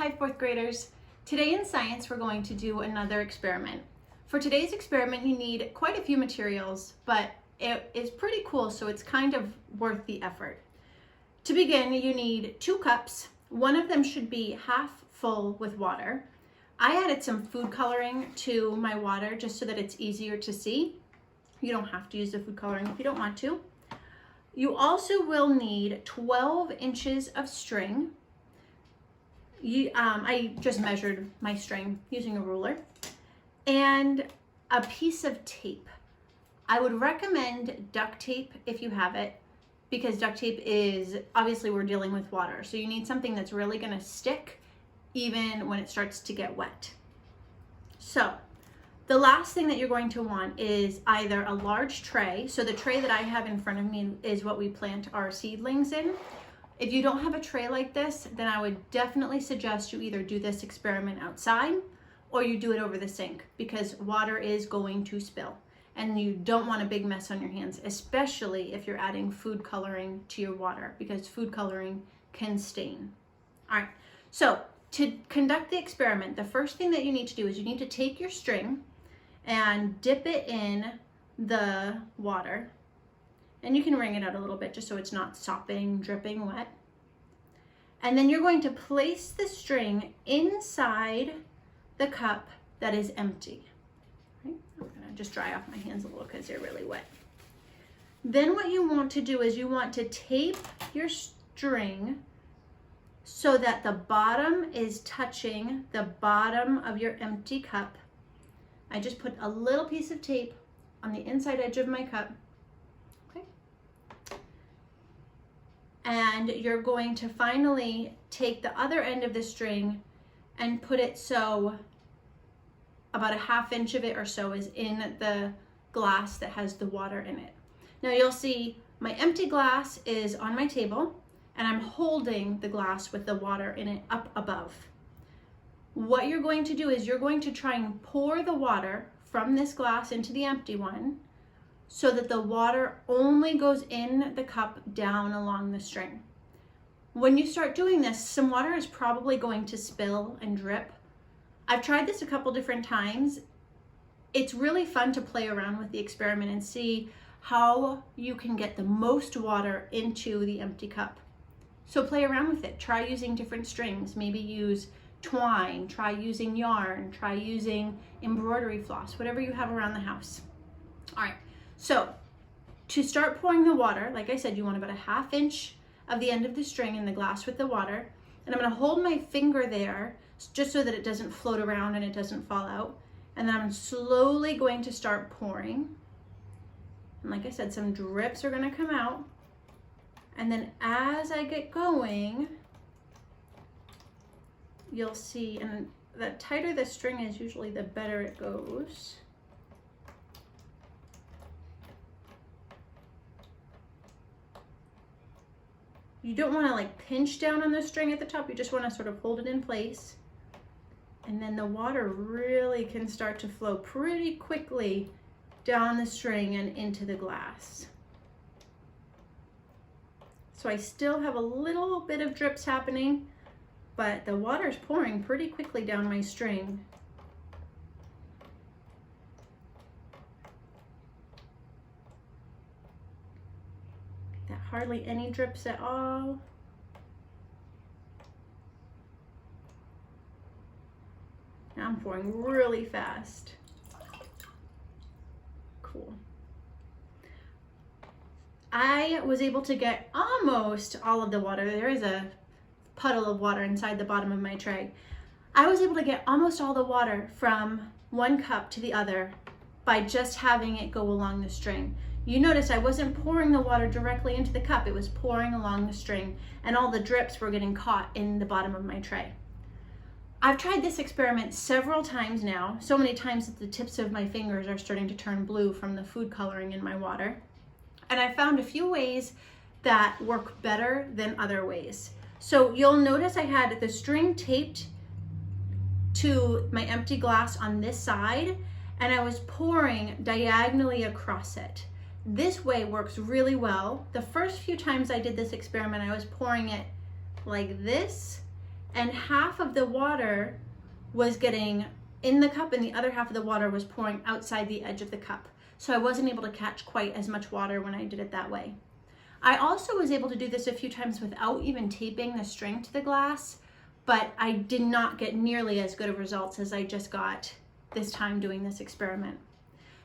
Hi, fourth graders. Today in science, we're going to do another experiment. For today's experiment, you need quite a few materials, but it is pretty cool, so it's kind of worth the effort. To begin, you need 2 cups. One of them should be half full with water. I added some food coloring to my water just so that it's easier to see. You don't have to use the food coloring if you don't want to. You also will need 12 inches of string. I just measured my string using a ruler, and a piece of tape. I would recommend duct tape if you have it, because duct tape is, obviously we're dealing with water, so you need something that's really going to stick even when it starts to get wet. So the last thing that you're going to want is either a large tray. So the tray that I have in front of me is what we plant our seedlings in. If you don't have a tray like this, then I would definitely suggest you either do this experiment outside or you do it over the sink, because water is going to spill and you don't want a big mess on your hands, especially if you're adding food coloring to your water, because food coloring can stain. All right, so to conduct the experiment, the first thing that you need to do is you need to take your string and dip it in the water. And you can wring it out a little bit just so it's not sopping, dripping wet. And then you're going to place the string inside the cup that is empty. Right? I'm gonna just dry off my hands a little because they're really wet. Then what you want to do is you want to tape your string so that the bottom is touching the bottom of your empty cup. I just put a little piece of tape on the inside edge of my cup. And you're going to finally take the other end of the string and put it so about a ½ inch of it or so is in the glass that has the water in it. Now you'll see my empty glass is on my table and I'm holding the glass with the water in it up above. What you're going to do is you're going to try and pour the water from this glass into the empty one, so that the water only goes in the cup down along the string. When you start doing this, some water is probably going to spill and drip. I've tried this a couple different times. It's really fun to play around with the experiment and see how you can get the most water into the empty cup. So play around with it. Try using different strings. Maybe use twine, try using yarn, try using embroidery floss, whatever you have around the house. All right. So to start pouring the water, like I said, you want about a ½ inch of the end of the string in the glass with the water. And I'm going to hold my finger there just so that it doesn't float around and it doesn't fall out. And then I'm slowly going to start pouring. And like I said, some drips are going to come out. And then as I get going, you'll see, and the tighter the string is, usually the better it goes. You don't want to like pinch down on the string at the top. You just want to sort of hold it in place. And then the water really can start to flow pretty quickly down the string and into the glass. So I still have a little bit of drips happening, but the water is pouring pretty quickly down my string. Hardly any drips at all. Now I'm pouring really fast. Cool. I was able to get almost all of the water. There is a puddle of water inside the bottom of my tray. I was able to get almost all the water from one cup to the other by just having it go along the string. You notice I wasn't pouring the water directly into the cup, it was pouring along the string, and all the drips were getting caught in the bottom of my tray. I've tried this experiment several times now, so many times that the tips of my fingers are starting to turn blue from the food coloring in my water. And I found a few ways that work better than other ways. So you'll notice I had the string taped to my empty glass on this side, and I was pouring diagonally across it. This way works really well. The first few times I did this experiment, I was pouring it like this, and half of the water was getting in the cup and the other half of the water was pouring outside the edge of the cup. So I wasn't able to catch quite as much water when I did it that way. I also was able to do this a few times without even taping the string to the glass, but I did not get nearly as good of results as I just got this time doing this experiment.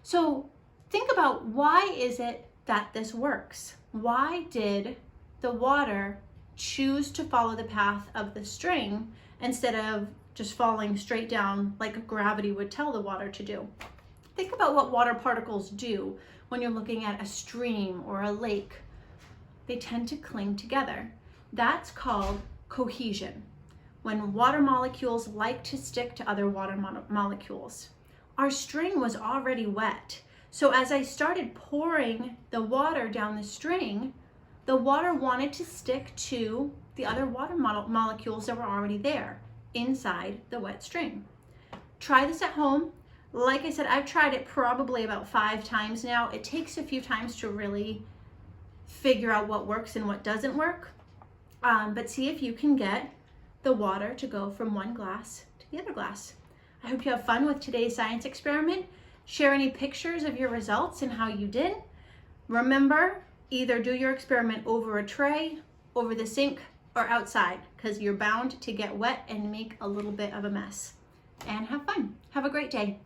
So think about, why is it that this works? Why did the water choose to follow the path of the string instead of just falling straight down like gravity would tell the water to do? Think about what water particles do when you're looking at a stream or a lake. They tend to cling together. That's called cohesion, when water molecules like to stick to other water molecules. Our string was already wet, so as I started pouring the water down the string, the water wanted to stick to the other water molecules that were already there inside the wet string. Try this at home. Like I said, I've tried it probably about 5 times now. It takes a few times to really figure out what works and what doesn't work. But see if you can get the water to go from one glass to the other glass. I hope you have fun with today's science experiment. Share any pictures of your results and how you did. Remember, either do your experiment over a tray, over the sink, or outside, because you're bound to get wet and make a little bit of a mess. And have fun. Have a great day.